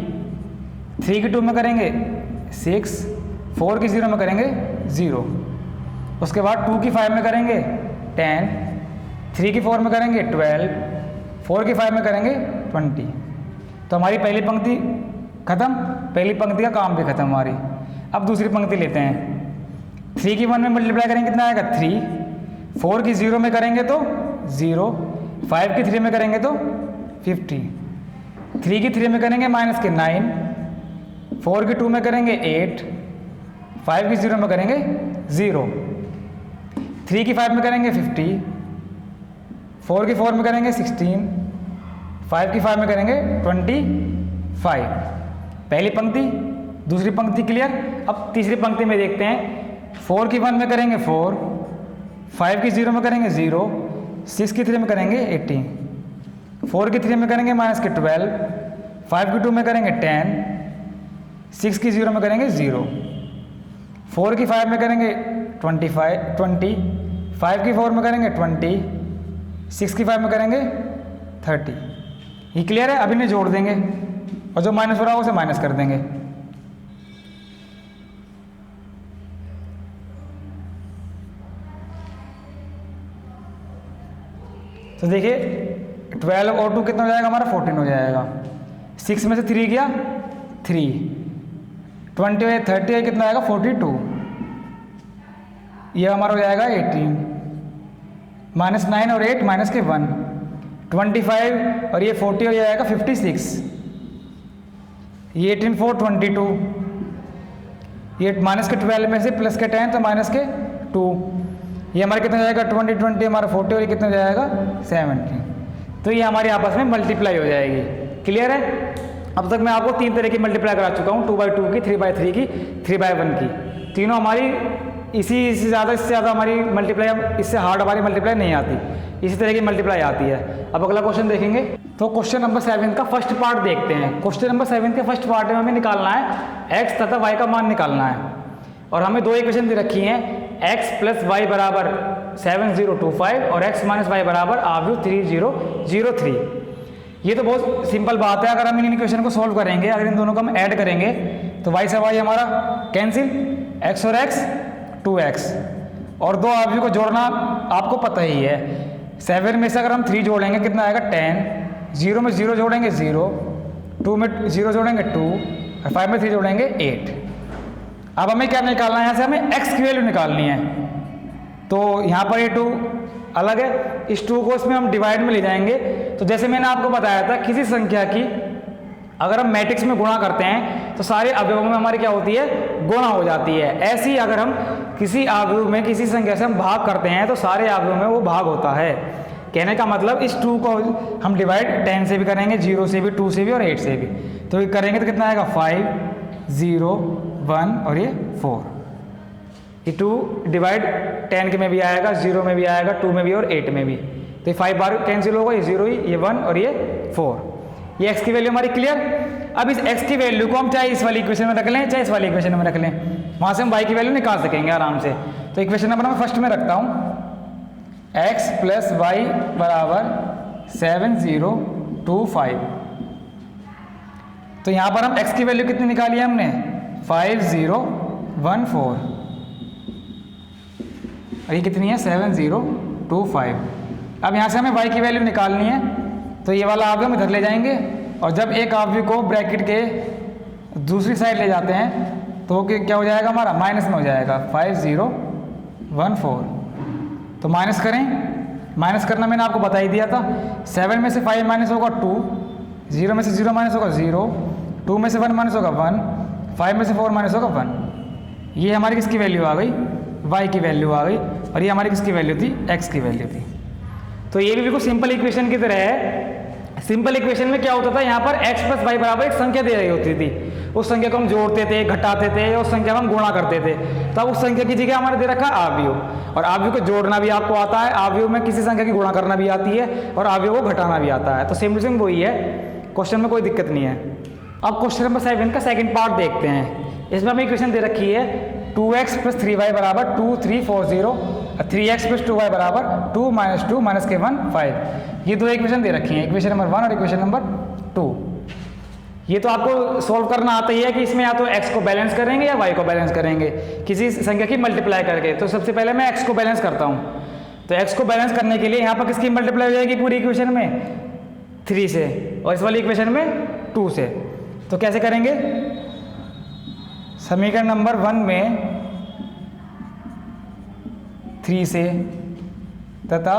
3 की 2 में करेंगे 6, 4 की 0 में करेंगे 0। उसके बाद 2 की 5 में करेंगे 10, 3 की 4 में करेंगे 12, 4 की 5 में करेंगे 20। तो हमारी पहली पंक्ति खत्म, पहली पंक्ति का काम भी खत्म हमारी। अब दूसरी पंक्ति लेते हैं, 3 की 1 में मल्टीप्लाई करेंगे कितना आएगा 3, 4 की 0 में करेंगे तो 0, 5 की 3 में करेंगे तो 50, 3 की 3 में करेंगे माइनस के 9, 4 की 2 में करेंगे 8, 5 की 0 में करेंगे 0, 3 की 5 में करेंगे 50, 4 की 4 में करेंगे 16, 5 की 5 में करेंगे 25। पहली पंक्ति, दूसरी पंक्ति क्लियर। अब तीसरी पंक्ति में देखते हैं, 4 की 1 में करेंगे 4, 5 की 0 में करेंगे 0, 6 की 3 में करेंगे 18, 4 की 3 में करेंगे माइनस के 12, 5 की 2 में करेंगे 10, 6 की 0 में करेंगे 0, 4 की 5 में करेंगे 20, 5 की 4 में करेंगे 20, 6 की 5 में करेंगे 30। ये क्लियर है। अभी नहीं जोड़ देंगे और जो माइनस हो रहा है उसे माइनस कर देंगे। तो देखिए 12 और 2 कितना हो जाएगा हमारा 14 हो जाएगा, 6 में से 3 गया 3, 20 है 30 है कितना आएगा 42, ये हमारा हो जाएगा 18, माइनस 9 और 8 माइनस के 1, 25 और ये 40 हो जाएगा 56, ये 18 4 22, ये माइनस के 12 में से प्लस के 10 तो माइनस के 2, ये हमारा कितना जाएगा 20 20 हमारा 40 और ये कितना जाएगा 70। तो ये हमारी आपस में मल्टीप्लाई हो जाएगी। क्लियर है। अब तक मैं आपको 3 तरह की मल्टीप्लाई करा चुका हूँ, 2/2 की, 3/3 की, 3/1 की। तीनों हमारी इससे ज़्यादा हमारी मल्टीप्लाई, इससे हार्ड हमारी मल्टीप्लाई नहीं आती, इसी तरह की मल्टीप्लाई आती है। अब अगला क्वेश्चन देखेंगे, तो क्वेश्चन नंबर 7 का फर्स्ट पार्ट देखते हैं। क्वेश्चन नंबर 7 के फर्स्ट पार्ट में हमें निकालना है x तथा y का मान निकालना है, और हमें 2 इक्वेशन दे रखी हैं, x + y बराबर 7025 और x - y बराबर आव्यूह 3003। ये तो बहुत सिंपल बात है। अगर हम इन इक्वेशन को सॉल्व करेंगे, अगर इन दोनों को हम ऐड करेंगे तो y से y हमारा कैंसिल, x और x 2x, और 2 आव्यूह को जोड़ना आपको पता ही है। 7 में से अगर हम 3 जोड़ेंगे कितना आएगा 10, 0 में 0 जोड़ेंगे 0, 2 में 0 जोड़ेंगे 2, और 5 में 3 जोड़ेंगे 8। अब हमें क्या निकालना है, यहाँ से हमें x की वैल्यू निकालनी है। तो यहाँ पर ये 2 अलग है, इस 2 को इसमें हम डिवाइड में ले जाएंगे। तो जैसे मैंने आपको बताया था, किसी संख्या की अगर हम मैट्रिक्स में गुणा करते हैं तो सारे अवयवों में हमारी क्या होती है, गुणा हो जाती है। ऐसे ही अगर हम किसी अवयव में किसी संख्या से हम भाग करते हैं तो सारे अवयवों में वो भाग होता है। कहने का मतलब इस 2 को हम डिवाइड 10 से भी करेंगे, 0 से भी, 2 से भी और 8 से भी। तो ये करेंगे तो कितना आएगा 5 0 1 और ये 4। ये 2 डिवाइड 10 के में भी आएगा, 0 में भी आएगा, 2 में भी और 8 में भी। तो ये 5 बार कैंसिल होगा, ये 0 ही, ये 1 और ये 4। ये x की वैल्यू हमारी क्लियर। अब इस x की वैल्यू को हम चाहे इस वाली इक्वेशन में रख लें, चाहे इस वाली इक्वेशन में रख लें, वहाँ से हम y की वैल्यू निकाल सकेंगे आराम से। तो इक्वेशन नंबर मैं फर्स्ट में रखता हूँ, x + y बराबर 7025। तो यहाँ पर हम x की वैल्यू कितनी निकाली है हमने, 5014, और ये कितनी है 7025। अब यहाँ से हमें y की वैल्यू निकालनी है, तो ये वाला आव्यूह हम इधर ले जाएंगे, और जब एक आव्यूह को ब्रैकेट के दूसरी साइड ले जाते हैं तो क्या हो जाएगा हमारा, माइनस में हो जाएगा 5014। तो माइनस करें, माइनस करना मैंने आपको बता ही दिया था। 7 में से 5 माइनस होगा 2, 0 में से 0 माइनस होगा 0, 2 में से 1 माइनस होगा 1, 5 में से 4 माइनस होगा 1। ये हमारी किसकी वैल्यू आ गई, y की वैल्यू आ गई, और ये हमारी किसकी वैल्यू थी, x की वैल्यू थी। तो ये भी बिल्कुल सिंपल इक्वेशन की तरह है। सिंपल इक्वेशन में क्या होता था, यहाँ पर x प्लस वाई बराबर एक संख्या दे रही होती थी, उस संख्या को हम जोड़ते थे, घटाते थे, या उस संख्या को हम गुणा करते थे। तब उस संख्या की जगह हमारे दे रखा है आव्यूह, और आव्यूह को जोड़ना भी आपको आता है, आव्यूह में किसी संख्या की गुणा करना भी आती है, और आव्यूह को घटाना भी आता है। तो सेम टू सेम वही है, क्वेश्चन में कोई दिक्कत नहीं है। अब क्वेश्चन नंबर 7 का सेकंड पार्ट देखते हैं। इसमें हमें इक्वेशन दे रखी है 2x प्लस 3y बराबर 2 3 4 0, 3x प्लस 2y बराबर 2 - 2 - के 1 5। ये दो इक्वेशन दे रखी हैं, इक्वेशन नंबर 1 और इक्वेशन नंबर 2। ये तो आपको सॉल्व करना आता ही है कि इसमें या तो x को बैलेंस करेंगे या y को बैलेंस करेंगे किसी संख्या की मल्टीप्लाई करके। तो सबसे पहले मैं x को बैलेंस करता हूँ। तो x को बैलेंस करने के लिए यहाँ पर किसकी मल्टीप्लाई हो जाएगी पूरी इक्वेशन में 3 से, और इस वाली इक्वेशन में 2 से। तो कैसे करेंगे, समीकरण नंबर 1 में 3 से तथा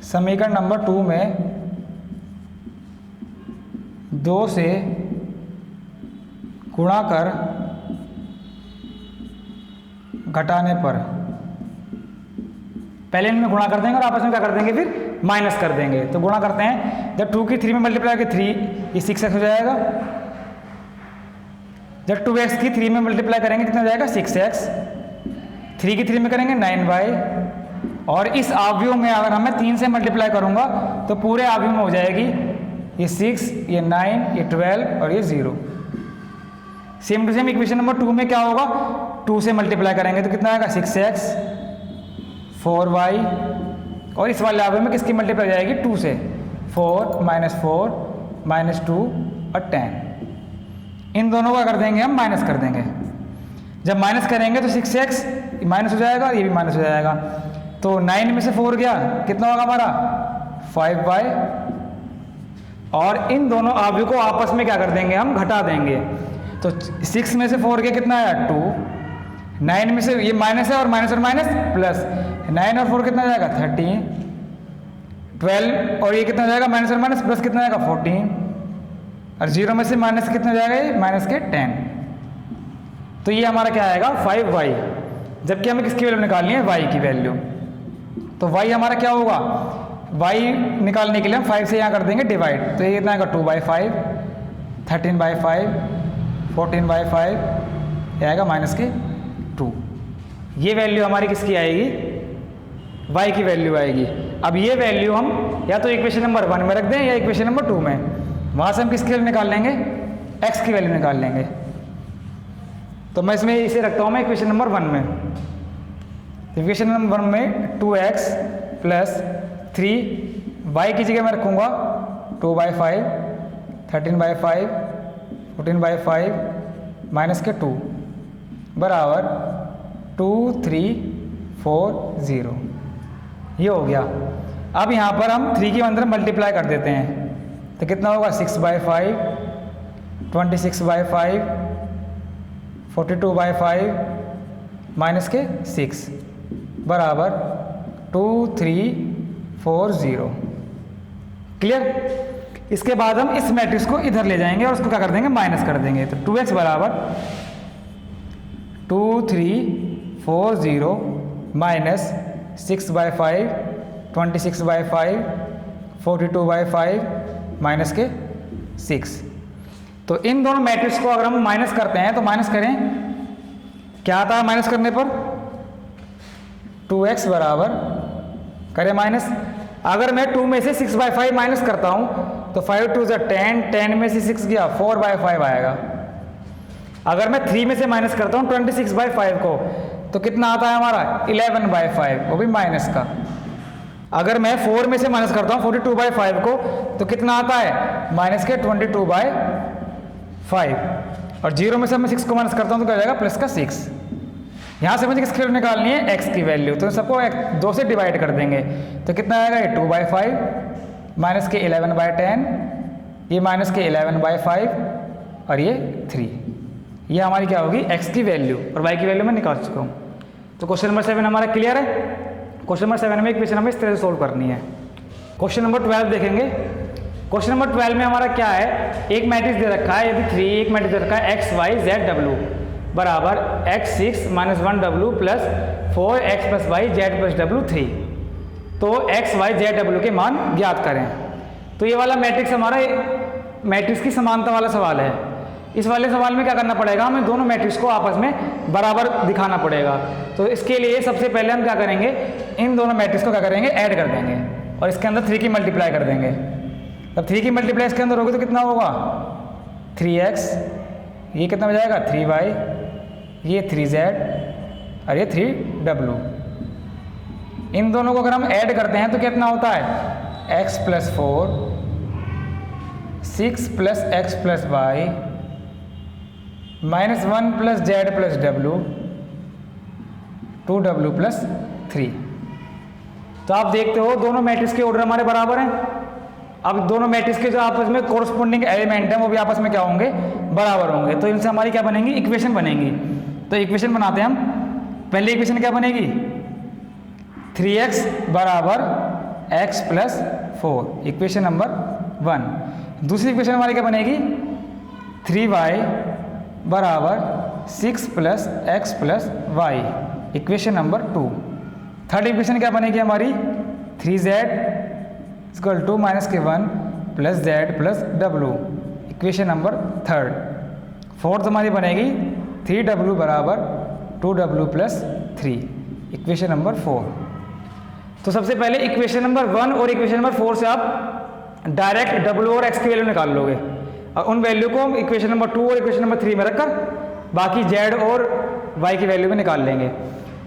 समीकरण नंबर 2 में 2 से गुणा कर घटाने पर, पहले इनमें गुणा कर देंगे और आपस में क्या कर देंगे, फिर माइनस कर देंगे। तो गुणा करते हैं, जब 2 की 3 में मल्टीप्लाई करके 3, ये 6x हो जाएगा। जब 2x की 3 में मल्टीप्लाई करेंगे कितना हो जाएगा 6x, 3 की 3 में करेंगे 9y, और इस आव्यूह में अगर मैं 3 से मल्टीप्लाई करूंगा तो पूरे आव्यूह में हो जाएगी ये 6, ये 9, ये 12 और ये 0। Same to same equation number 2 में क्या होगा, 2 से मल्टीप्लाई करेंगे तो कितना आएगा 6x 4y, और इस वाले आव्यूह में किसकी मल्टीप्लाई हो जाएगी 2 से, 4 - 4 - 2 और 10। इन दोनों का कर देंगे हम माइनस कर देंगे। जब माइनस करेंगे तो 6x माइनस हो जाएगा, ये भी माइनस हो जाएगा। तो 9 में से 4 गया, कितना होगा हमारा 5y, और इन दोनों आव्यूह को आपस में क्या कर देंगे, हम घटा देंगे। तो 6 में से 4 गया, कितना आया 2, 9 में से ये माइनस है और माइनस प्लस, 9 और 4 कितना हो जाएगा 13, 12 और ये कितना हो जाएगा माइनस और माइनस प्लस कितना आएगा 14, और 0 में से माइनस कितना हो जाएगा, ये माइनस के 10। तो ये हमारा क्या आएगा 5y, जबकि हमें किसकी वैल्यू निकालनी है, y की वैल्यू। तो y हमारा क्या होगा, y निकालने के लिए हम 5 से यहाँ कर देंगे डिवाइड, तो ये कितना आएगा 2/5, 13/5, 14/5, ये आएगा -2। ये वैल्यू हमारी किसकी आएगी, y की वैल्यू आएगी। अब ये वैल्यू हम या तो इक्वेशन नंबर 1 में रख दें या इक्वेशन नंबर 2 में, वहाँ से हम किसकी वैल्यू निकाल लेंगे, x की वैल्यू निकाल लेंगे। तो मैं इसमें इसे रखता हूँ मैं इक्वेशन नंबर 1 में। इक्वेशन नंबर 1 में 2x प्लस 3y की जगह मैं रखूँगा 2/5, 13/5, 14/5 माइनस के 2 बराबर 2 3 4 0। ये हो गया। अब यहाँ पर हम 3 के अंदर मल्टीप्लाई कर देते हैं, तो कितना होगा 6/5, 26/5, 42/5 माइनस के 6 बराबर 2 3 4 0। क्लियर। इसके बाद हम इस मैट्रिक्स को इधर ले जाएंगे और उसको क्या कर देंगे, माइनस कर देंगे। तो 2x बराबर 2 3 4 0 माइनस 6/5, 26/5, 42/5 माइनस के 6। तो इन दोनों मैट्रिक्स को अगर हम माइनस करते हैं तो माइनस करें, क्या आता है माइनस करने पर, 2x बराबर करें माइनस। अगर मैं 2 में से 6/5 माइनस करता हूं तो 5 2 10, 10 में से 6 गया 4/5 आएगा। अगर मैं 3 में से माइनस करता हूं 26/5 को तो कितना आता है हमारा 11/5, वो भी माइनस का। अगर मैं 4 में से माइनस करता हूँ 42/5 को तो कितना आता है माइनस के 22/5, और 0 में से मैं 6 को माइनस करता हूँ तो क्या हो जाएगा प्लस का 6। यहाँ से मुझे किसकी वैल्यू निकालनी है, x की वैल्यू। तो सबको 2 से डिवाइड कर देंगे तो कितना आएगा, ये 2/5 माइनस के 11/10, ये माइनस के 11/5 और ये 3। ये हमारी क्या होगी x की वैल्यू, और y की वैल्यू मैं निकाल चुका हूँ। तो क्वेश्चन नंबर 7 हमारा क्लियर है। क्वेश्चन नंबर 7 में इक्वेशन हमें इस तरह से सोल्व करनी है। क्वेश्चन नंबर 12 देखेंगे। क्वेश्चन नंबर 12 में हमारा क्या है, एक मैट्रिक्स दे रखा है, यदि 3 एक मैट्रिक्स दे रखा है x y z w बराबर x6 - 1w plus 4x + y z + w 3। तो एक्स वाई जेड डब्ल्यू के मान ज्ञात करें। तो ये वाला मैट्रिक्स हमारा मैट्रिक्स की समानता वाला सवाल है। इस वाले सवाल में क्या करना पड़ेगा, हमें दोनों मैट्रिक्स को आपस में बराबर दिखाना पड़ेगा। तो इसके लिए सबसे पहले हम क्या करेंगे, इन दोनों मैट्रिक्स को क्या करेंगे, ऐड कर देंगे और इसके अंदर 3 की मल्टीप्लाई कर देंगे। तब 3 की मल्टीप्लाई इसके अंदर होगी तो कितना होगा 3x, ये कितना हो जाएगा 3y, ये 3z और ये 3w। इन दोनों को अगर हम ऐड करते हैं तो कितना होता है x + 4 6 + x + y -1 + z + w 2w + 3। तो आप देखते हो दोनों मैट्रिक्स के ऑर्डर हमारे बराबर हैं। अब दोनों मैट्रिक्स के जो आपस में कोरस्पोंडिंग एलिमेंट हैं वो भी आपस में क्या होंगे, बराबर होंगे। तो इनसे हमारी क्या बनेंगी, इक्वेशन बनेंगी। तो इक्वेशन बनाते हैं हम। पहली इक्वेशन क्या बनेगी 3x = x + 4, इक्वेशन नंबर 1। दूसरी इक्वेशन हमारी क्या बनेगी 3y = 6 + x + y, equation number 2। Third equation क्या बनेगी हमारी 3z = -1 + z + w, equation number 3। Fourth हमारी बनेगी 3w = 2w + 3, इक्वेशन नंबर 4। तो सबसे पहले इक्वेशन नंबर 1 और इक्वेशन नंबर 4 से आप डायरेक्ट w और x की वैल्यू निकाल लोगे और उन वैल्यू को हम इक्वेशन नंबर 2 और इक्वेशन नंबर 3 में रखकर बाकी z और y की वैल्यू में निकाल लेंगे।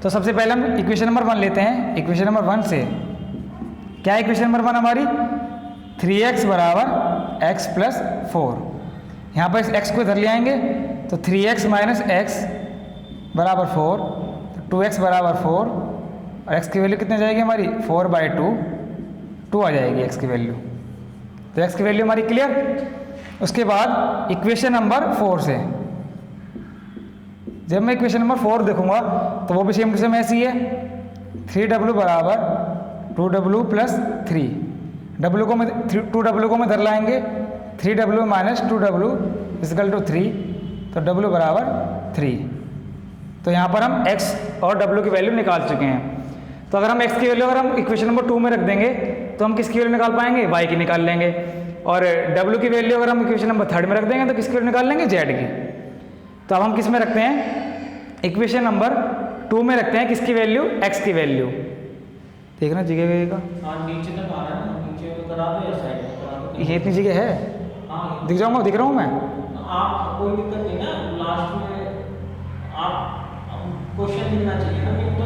तो सबसे पहले हम इक्वेशन नंबर 1 लेते हैं। इक्वेशन नंबर 1 से क्या है, इक्वेशन नंबर 1 हमारी 3x = x + 4। यहाँ पर इस x को इधर ले आएंगे तो 3x - x = 4, 2x = 4 और x की वैल्यू कितनी जाएगी हमारी 4/2, 2 आ जाएगी x की वैल्यू। तो x की वैल्यू हमारी क्लियर। उसके बाद इक्वेशन नंबर 4 से जब मैं इक्वेशन नंबर 4 देखूंगा तो वो भी सेम टू सेम ऐसी है 3w = 2w + 3, w को मैं 2w को मैं इधर लाएंगे 3w - 2w = 3, तो w = 3। तो यहाँ पर हम x और w की वैल्यू निकाल चुके हैं। तो अगर हम x की वैल्यू अगर हम इक्वेशन नंबर 2 में रख देंगे तो हम किसकी वैल्यू निकाल पाएंगे, y की निकाल लेंगे। और w की वैल्यू अगर हम इक्वेशन नंबर 3 में रख देंगे तो किसकी वैल्यू निकाल लेंगे, z की। तो अब हम किस में रखते हैं, इक्वेशन नंबर 2 में रखते हैं किसकी वैल्यू, x की वैल्यू। देखना जगह का नीचे तक आ रहा है, नीचे करा दो या साइड करा दो। ये इतनी जगह है, हाँ दिख जाऊंगा, दिख रहा हूँ मैं। आप कोई दिक्कत नहीं ना, लास्ट में आप क्वेश्चन लिखना चाहिए ना, तो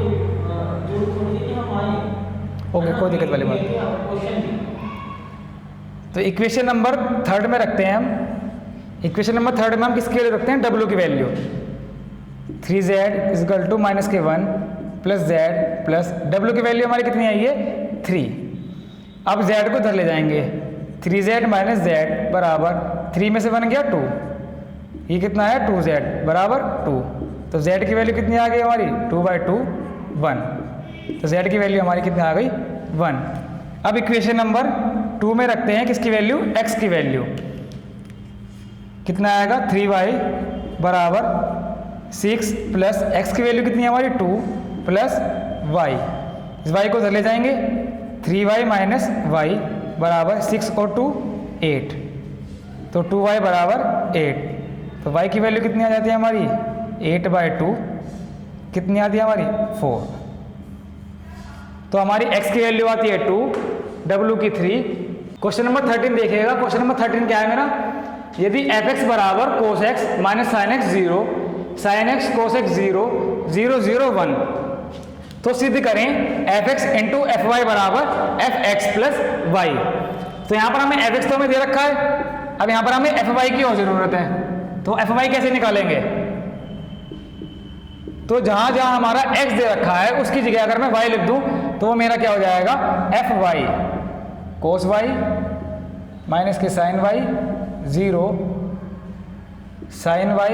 जो थोड़ी देर हम आए। ओके, कोई दिक्कत वाली बात। क्वेश्चन तो इक्वेशन नंबर 3 में रखते हैं हम। इक्वेशन नंबर 3 में हम किसकी वैल्यू रखते हैं, w की वैल्यू। 3z = -1 + z + w की वैल्यू हमारी कितनी आई है 3। अब z को इधर ले जाएंगे 3z - z = 3 में से 1 गया 2, ये कितना है 2z = 2। तो z की वैल्यू कितनी आ गई हमारी 2/2 1। तो z की वैल्यू हमारी कितनी आ गई 1। अब इक्वेशन नंबर 2 में रखते हैं किसकी वैल्यू, x की वैल्यू। कितना आएगा 3y = 6 + x की वैल्यू कितनी है हमारी 2 + y। इस y को इधर ले जाएंगे 3y - y = 6 और 2 8, तो 2y = 8। तो y की वैल्यू कितनी आ जाती है हमारी 8/2, कितनी आती है हमारी 4। तो हमारी x की वैल्यू आती है 2, w की 3। क्वेश्चन नंबर 13 देखिएगा। क्वेश्चन नंबर 13 क्या है मेरा, यदि fx = cos x - sin x 0, sin x cos x 0, 0 0 1, तो सिद्ध करें fx × fy = fx + y। तो यहाँ पर हमें fx तो हमें दे रखा है, अब यहाँ पर हमें fy की और जरूरत है। तो fy कैसे निकालेंगे, तो जहां जहां हमारा x दे रखा है उसकी जगह अगर मैं y लिख दूं तो वो मेरा क्या हो जाएगा fy cos y माइनस के sin y 0 sin y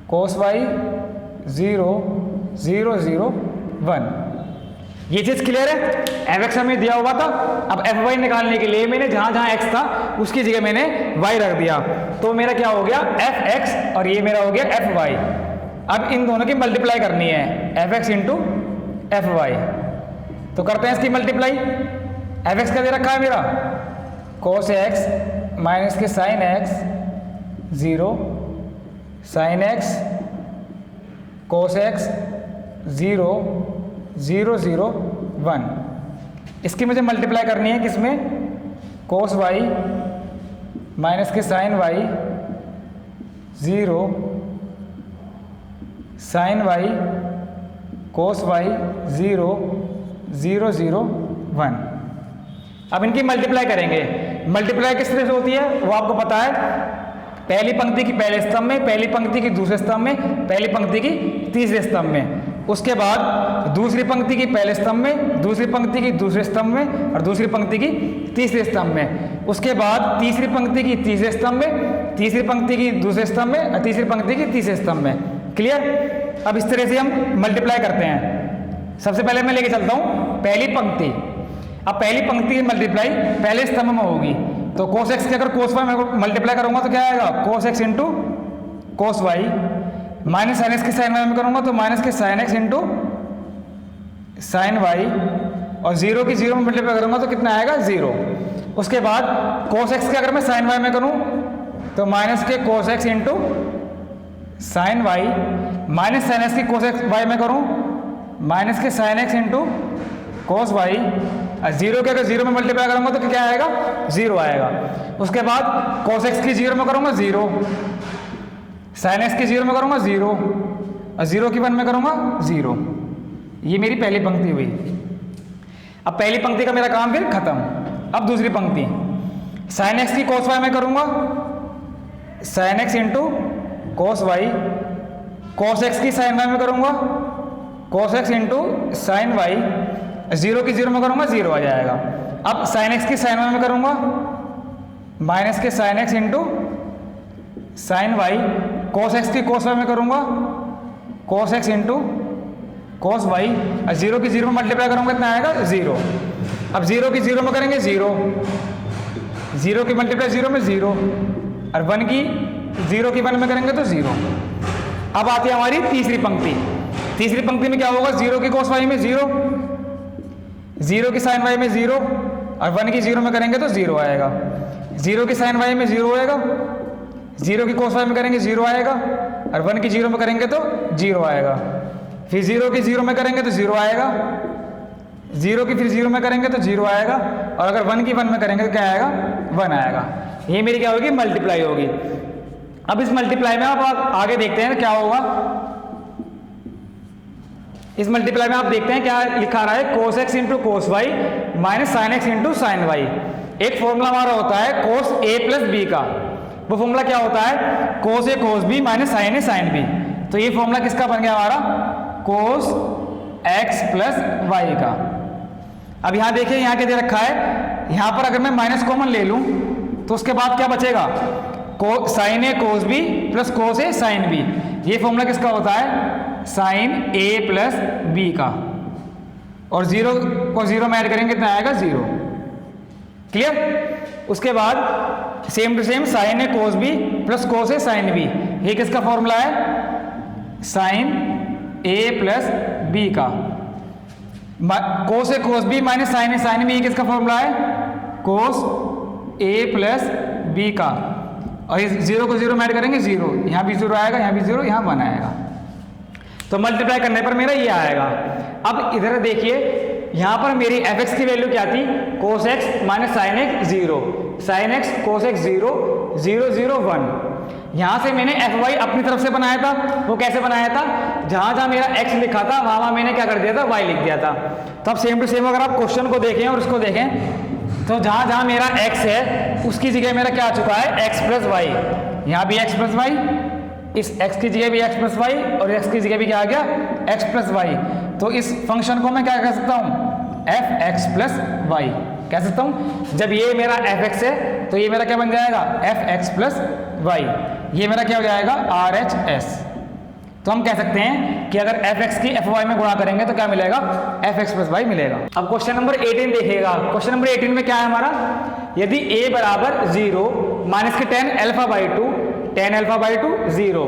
cos y 0 0 0 1। ये चीज क्लियर है। fx हमें दिया हुआ था, अब fy निकालने के लिए मैंने जहां जहां x था उसकी जगह मैंने y रख दिया, तो मेरा क्या हो गया fx और ये मेरा हो गया fy। अब इन दोनों की मल्टीप्लाई करनी है fx × fy, तो करते हैं इसकी मल्टीप्लाई। एफ एक्स का दे रखा है मेरा कोस एक्स माइनस के sine x 0, sine x cos x 0 0 0 1। इसकी मुझे मल्टीप्लाई करनी है किसमें, कोस वाई माइनस के साइन वाई 0, साइन वाई कोस वाई 0 0 0 1। अब इनकी मल्टीप्लाई करेंगे। मल्टीप्लाई किस तरह से होती है वो आपको पता है, पहली पंक्ति की पहले स्तंभ में, पहली पंक्ति की दूसरे स्तंभ में, पहली पंक्ति की तीसरे स्तंभ में, उसके बाद दूसरी पंक्ति की पहले स्तंभ में, दूसरी पंक्ति की दूसरे स्तंभ में और दूसरी पंक्ति की तीसरे स्तंभ में, उसके बाद तीसरी पंक्ति की तीसरे स्तंभ में, तीसरी पंक्ति की दूसरे स्तंभ में और तीसरी पंक्ति की तीसरे स्तंभ में। क्लियर। अब इस तरह से हम मल्टीप्लाई करते हैं। सबसे पहले मैं लेके चलता हूँ पहली पंक्ति। अब पहली पंक्ति की मल्टीप्लाई पहले स्तंभ में होगी, तो कोस एक्स के अगर कोस वाई में मल्टीप्लाई करूंगा तो क्या आएगा, cos X into cos Y, minus sine X के साइन वाई में करूंगा तो माइनस के sine X into sine Y, और 0 की 0 में मल्टीप्लाई करूंगा तो कितना आएगा 0। उसके बाद कोस एक्स के अगर मैं साइन वाई में करूं तो माइनस के cos X into sine Y, minus sine X की कोस एक्स वाई में करूं माइनस के sine X into cos Y, 0 के अगर 0 में मल्टीप्लाई करूंगा तो क्या आएगा 0 आएगा। उसके बाद कोस एक्स की 0 में करूंगा 0, साइन एक्स की 0 में करूंगा 0 और 0 की 1 में करूंगा 0। ये मेरी पहली पंक्ति हुई। अब पहली पंक्ति का मेरा काम फिर खत्म। अब दूसरी पंक्ति, साइन एक्स की कोस वाई में करूंगा sine X into cos Y, cos X की साइन वाई में करूंगा cos X into sine Y, 0 की 0 में करूंगा 0 आ जाएगा। अब साइन एक्स की साइन वाई में करूंगा माइनस के sine X into sine Y, cos X की कोस वाई में करूंगा cos X into cos Y, और 0 की 0 में मल्टीप्लाई करूंगा कितना आएगा 0। अब 0 की 0 में करेंगे 0, 0 की मल्टीप्लाई 0 में 0 और 1 की 0 की 1 में करेंगे तो 0। अब आती है हमारी तीसरी पंक्ति। तीसरी पंक्ति में क्या होगा, 0 की कोस वाई में 0, 0 की साइन वाई में 0 और 1 की 0 में करेंगे तो 0 आएगा। 0 की साइन वाई में 0 आएगा, 0 की कोस वाई में करेंगे 0 आएगा और 1 की 0 में करेंगे तो 0 आएगा। फिर 0 की 0 में करेंगे तो 0 आएगा, 0 की फिर 0 में करेंगे तो 0 आएगा, और अगर 1 की 1 में करेंगे तो क्या आएगा 1 आएगा। ये मेरी क्या होगी, मल्टीप्लाई होगी। अब इस मल्टीप्लाई में आप आगे देखते हैं क्या होगा। इस मल्टीप्लाई में आप देखते हैं क्या लिखा रहा है, cos X into cos Y minus sine X into sine Y. एक फॉर्मूला हमारा होता है कोस ए प्लस बी का। वो फॉर्मूला क्या होता है, cos A cos B minus sine A sine B. तो ये फॉर्मूला किसका बन गया हमारा, कोस एक्स प्लस वाई का। अब यहाँ देखिए, यहाँ क्या दे रखा है, यहाँ पर अगर मैं माइनस कॉमन ले लूँ तो उसके बाद क्या बचेगा, sign A cos B plus cos A sine B. ये फॉर्मूला किसका होता है, साइन ए प्लस बी का, और 0 को 0 में ऐड करेंगे कितना आएगा 0। क्लियर। उसके बाद same to same sine A cos B plus cos A sine B, ये किसका फॉर्मूला है, साइन ए प्लस बी का। Cos A cos B minus sine A sine B, किसका फॉर्मूला है, कोस ए प्लस बी का, और इस 0 को 0 में ऐड करेंगे 0, यहाँ भी 0 आएगा, यहाँ भी 0, यहाँ 1 आएगा। तो मल्टीप्लाई करने पर मेरा ये आएगा। अब इधर देखिए, यहाँ पर मेरी एफ एक्स की वैल्यू क्या थी, cos x minus sine x 0, sine x cos x 0 0 0 1। यहाँ से मैंने एफ वाई अपनी तरफ से बनाया था। वो कैसे बनाया था, जहाँ जहाँ मेरा एक्स लिखा था वहाँ मैंने क्या कर दिया था, वाई लिख दिया था। तो अब सेम टू सेम अगर आप क्वेश्चन को देखें और उसको देखें तो जहाँ जहाँ मेरा एक्स है उसकी जगह मेरा क्या आ चुका है, एक्स प्लस वाई। यहाँ भी एक्स प्लस वाई, इस x की जगह भी x प्लस वाई, और x की जगह भी क्या आ गया, x प्लस वाई। तो इस फंक्शन को मैं क्या कह सकता हूँ, एफ एक्स प्लस वाई कह सकता हूँ। जब ये मेरा एफ एक्स है तो ये मेरा क्या बन जाएगा, एफ एक्स प्लस वाई। ये मेरा क्या हो जाएगा, आर एच एस। तो हम कह सकते हैं कि अगर एफ एक्स की एफ वाई में गुणा करेंगे तो क्या मिलेगा, एफ एक्स प्लस वाई मिलेगा। अब क्वेश्चन नंबर 18 देखिएगा। क्वेश्चन नंबर 18 में क्या है हमारा, यदि a बराबर 0 माइनस के tan alpha by 2 tan alpha by 2 0,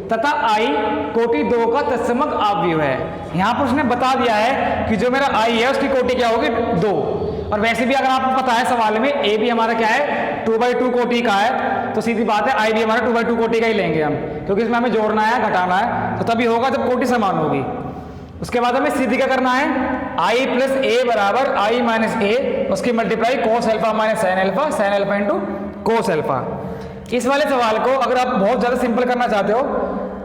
तथा आई कोटि 2 का तत्समक अवयव है। यहाँ पर उसने बता दिया है कि जो मेरा आई है उसकी कोटि क्या होगी 2। और वैसे भी अगर आपको पता है सवाल में ए भी हमारा क्या है 2/2 कोटि का है, तो सीधी बात है आई भी हमारा 2/2 कोटि का ही लेंगे हम, क्योंकि इसमें हमें जोड़ना है घटाना है, तो तभी होगा जब कोटि समान होगी। उसके बाद हमें सीधी क्या करना है, आई प्लस ए बराबर आई माइनस ए, उसकी multiply cos alpha minus sine alpha into cos alpha. इस वाले सवाल को अगर आप बहुत ज़्यादा सिंपल करना चाहते हो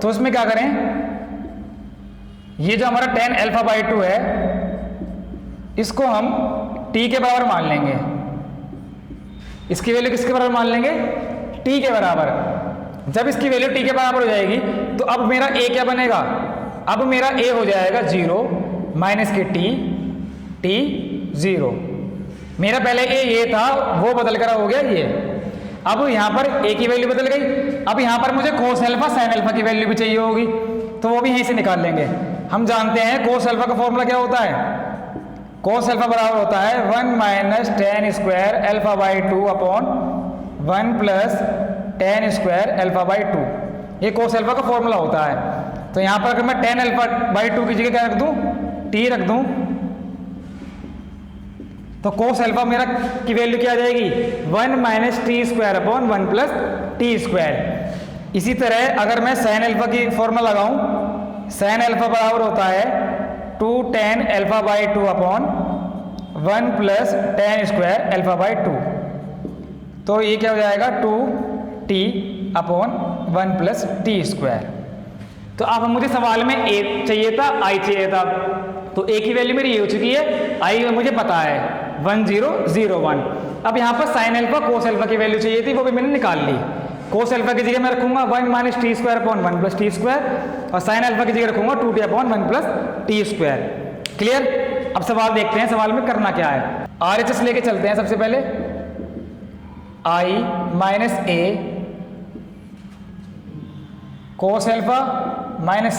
तो उसमें क्या करें, ये जो हमारा tan अल्फा/2 है इसको हम t के बराबर मान लेंगे। इसकी वैल्यू किसके बराबर मान लेंगे, t के बराबर। जब इसकी वैल्यू t के बराबर हो जाएगी तो अब मेरा a क्या बनेगा, अब मेरा a हो जाएगा 0 माइनस के t 0। मेरा पहले a ये था वो बदल कर हो गया ये। अब यहाँ पर a की वैल्यू बदल गई, अब यहाँ पर मुझे कोस अल्फा साइन अल्फा की वैल्यू भी चाहिए होगी, तो वो भी यहीं से निकाल लेंगे। हम जानते हैं कोस अल्फा का फॉर्मूला क्या होता है, कोस अल्फा बराबर होता है 1 माइनस tan स्क्वायर अल्फा/2 अपॉन 1 प्लस tan स्क्वायर अल्फा/2। ये कोस अल्फा का फॉर्मूला होता है। तो यहाँ पर अगर मैं tan अल्फा/2 की जगह क्या रख दूँ, t रख दूँ, तो कोस अल्फा मेरा की वैल्यू क्या आ जाएगी 1 minus T square upon 1 plus T square. इसी तरह अगर मैं साइन अल्फा की फॉर्मूला लगाऊं, साइन अल्फा बराबर होता है 2 tan अल्फा/2 अपॉन 1 प्लस tan स्क्वायर अल्फा/2। तो ये क्या हो जाएगा 2t upon 1 plus T square. तो अब मुझे सवाल में a चाहिए था, i चाहिए था, तो a की वैल्यू मेरी ये हो चुकी है, i मुझे पता है 1001। अब यहाँ पर साइन अल्फा कोस अल्फा की वैल्यू चाहिए थी, वो भी मैंने निकाल ली। कोस अल्फा की जगह मैं रखूंगा 1 minus T square upon 1 plus T square, और साइन अल्फा की जगह रखूंगा 2t upon 1 plus T square. Clear. अब सवाल देखते हैं सवाल में करना क्या है। RHS लेके चलते हैं। सबसे पहले i minus a cos alpha minus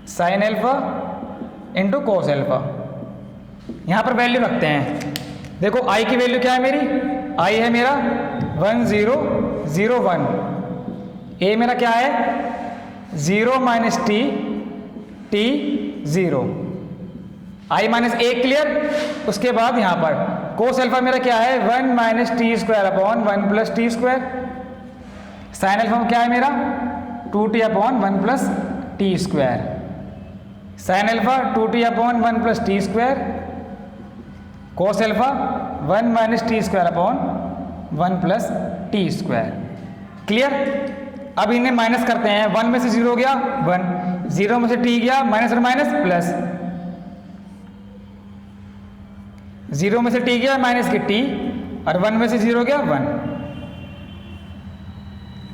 sine alpha into cos alpha. यहाँ पर वैल्यू रखते हैं। देखो i की वैल्यू क्या है मेरी, i है मेरा 1001, a मेरा क्या है 0 minus t 0, i minus a। Clear. उसके बाद यहाँ पर कोस अल्फा मेरा क्या है 1 minus T square upon 1 plus T square. Sine alpha क्या है मेरा 2t upon 1 plus T square. Sine alpha 2t upon 1 plus T square, cos alpha 1 minus T square upon 1 plus T square. Clear. अब इन्हें minus करते हैं। 1 में से 0 गया 1, 0 में से t गया माइनस और माइनस प्लस, 0 में से t गया माइनस के t, और 1 में से 0 गया 1।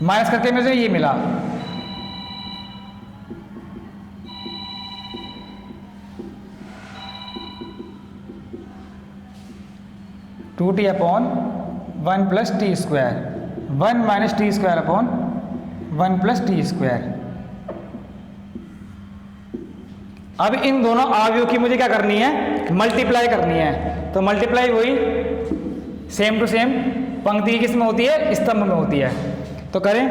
माइनस करके मुझे ये मिला। Two T upon 1 plus T square, 1 minus T square upon 1 plus T square. अब इन दोनों अवयवों की मुझे क्या करनी है, मल्टीप्लाई करनी है। तो मल्टीप्लाई वही सेम टू सेम पंक्ति किस में होती है, स्तंभ में होती है। तो करें।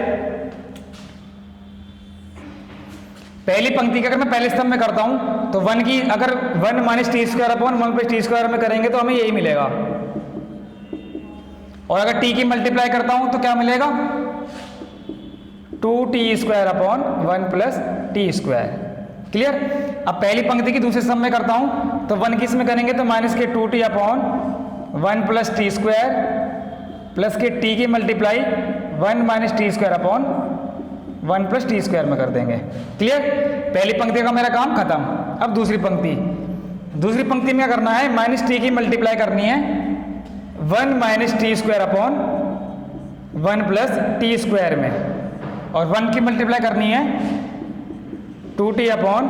पहली पंक्ति का अगर मैं पहले स्तंभ में करता हूं तो 1 की अगर 1 minus T square upon 1 plus T square में करेंगे तो हमें यही मिलेगा। और अगर t की मल्टीप्लाई करता हूं तो क्या मिलेगा 2t square upon 1 plus T square. Clear. अब पहली पंक्ति की दूसरे स्तंभ में करता हूं तो 1 की इसमें करेंगे तो माइनस के 2t upon 1 plus T square plus के t की multiply 1 minus T square upon 1 plus T square में कर देंगे। क्लियर। पहली पंक्ति का मेरा काम खत्म। अब दूसरी पंक्ति में क्या करना है, माइनस टी की मल्टीप्लाई करनी है 1 minus T square upon 1 plus T square में, और 1 की मल्टीप्लाई करनी है 2t upon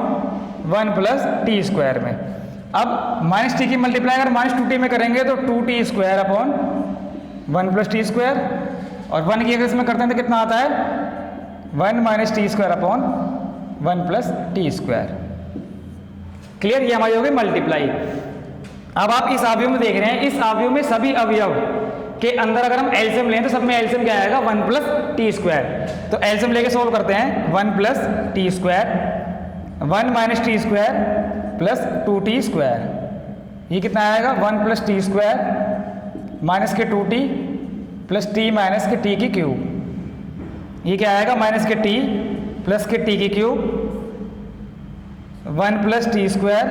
1 plus T square में। अब माइनस टी की मल्टीप्लाई अगर माइनस 2t में करेंगे तो 2t square upon 1 plus T square, और 1 की अगर इसमें करते हैं तो कितना आता है 1 minus T square upon 1 plus T square. Clear. ये हमारी होगी मल्टीप्लाई। अब आप इस अवयव में देख रहे हैं, इस अवयव में सभी अवयव के अंदर अगर हम एलसीएम लें तो सब में एलसीएम क्या आएगा 1 प्लस टी स्क्वायर। तो एलसीएम लेके सोल्व करते हैं 1 plus T square 1 minus T square plus 2t square. ये कितना आएगा 1 प्लस टी स्क्वायर माइनस के 2t प्लस टी माइनस के टी की क्यूब। ये क्या आएगा माइनस के टी प्लस के टी की cube 1 plus T square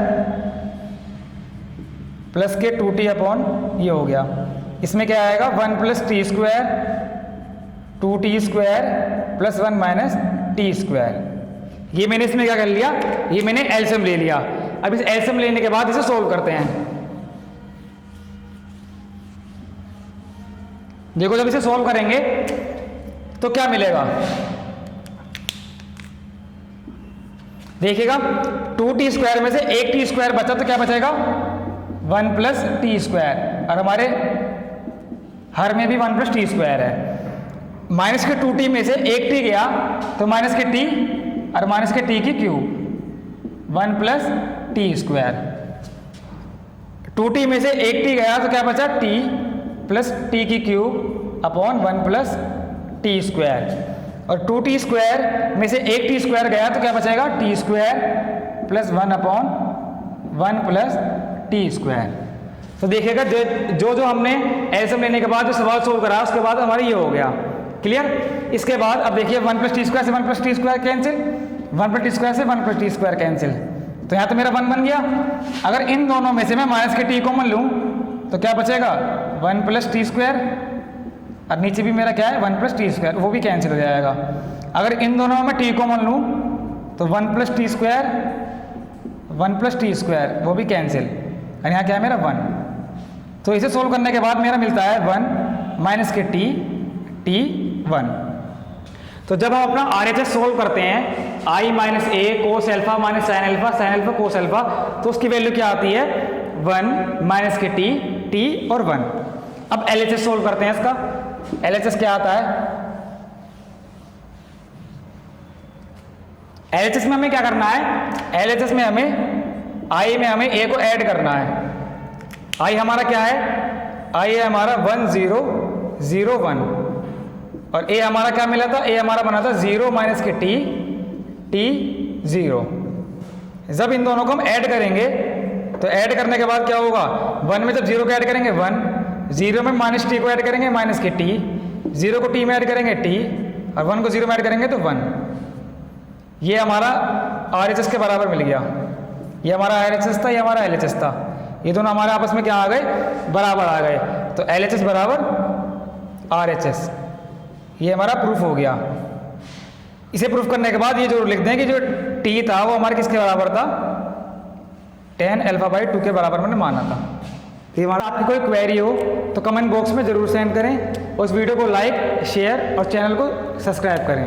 plus के 2t अपॉन ये हो गया। इसमें क्या आएगा 1 plus T square 2t square plus 1 minus T square. ये मैंने इसमें क्या कर लिया, ये मैंने एलसीएम ले लिया। अब इस एलसीएम लेने के बाद इसे सोल्व करते हैं। देखो जब इसे सोल्व करेंगे तो क्या मिलेगा, देखिएगा 2t स्क्वायर में से एक टी स्क्वायर बचा तो क्या बचेगा 1 प्लस टी स्क्वायर, और हमारे हर में भी 1 प्लस टी स्क्वायर है। माइनस के 2t में से एक टी गया तो माइनस के टी और माइनस के टी की cube 1 plus T square. 2t में से एक टी गया तो क्या बचा टी प्लस टी की cube upon 1 plus T square. और 2t स्क्वायर में से एक टी स्क्वायर गया तो क्या बचेगा T square plus 1 upon 1 plus T square. तो देखिएगा जो जो हमने एलसीएम लेने के बाद जो सवाल सोल्व करा उसके बाद हमारा ये हो गया क्लियर। इसके बाद अब देखिए 1 प्लस टी स्क्वायर से 1 plus T square cancel, 1 plus T square से 1 प्लस टी स्क्वायर कैंसिल। तो यहाँ तो मेरा 1 बन गया। अगर इन दोनों में से मैं माइनस के टी कॉमन लूँ तो क्या बचेगा 1 प्लस टी स्क्वायर, और नीचे भी मेरा क्या है 1 प्लस टी स्क्वायर, वो भी कैंसिल हो जाएगा। अगर इन दोनों में टी कॉमन लूँ तो 1 plus T square 1 plus T square वो भी कैंसिल, और यहाँ क्या है मेरा 1। तो इसे सोल्व करने के बाद मेरा मिलता है 1 माइनस के टी 1। तो जब हम अपना RHS सोल्व करते हैं i minus A cos alpha minus sine alpha cos alpha, तो उसकी वैल्यू क्या आती है 1 माइनस के टी और 1। अब LHS सोल्व करते हैं इसका। LHS क्या आता है, LHS में हमें क्या करना है, LHS में हमें i में हमें a को ऐड करना है। i हमारा क्या है, i है हमारा 1 0 0 1, और a हमारा क्या मिला था, a हमारा बना था 0 माइनस के t 0। जब इन दोनों को हम ऐड करेंगे तो ऐड करने के बाद क्या होगा, 1 में जब 0 को ऐड करेंगे 1, 0 में माइनस टी को ऐड करेंगे माइनस के टी, 0 को टी में ऐड करेंगे टी, और 1 को 0 में ऐड करेंगे तो 1। ये हमारा RHS के बराबर मिल गया। ये हमारा RHS था, ये हमारा LHS था। ये दोनों हमारे आपस में क्या आ गए, बराबर आ गए। तो LHS बराबर RHS, ये हमारा प्रूफ हो गया। इसे प्रूफ करने के बाद ये जरूर लिख दें कि जो t था वो हमारे किसके बराबर था, tan α/2 के बराबर मैंने माना था। तो हमारा आपकी कोई क्वेरी हो तो कमेंट बॉक्स में ज़रूर सेंड करें, और इस वीडियो को लाइक शेयर और चैनल को सब्सक्राइब करें।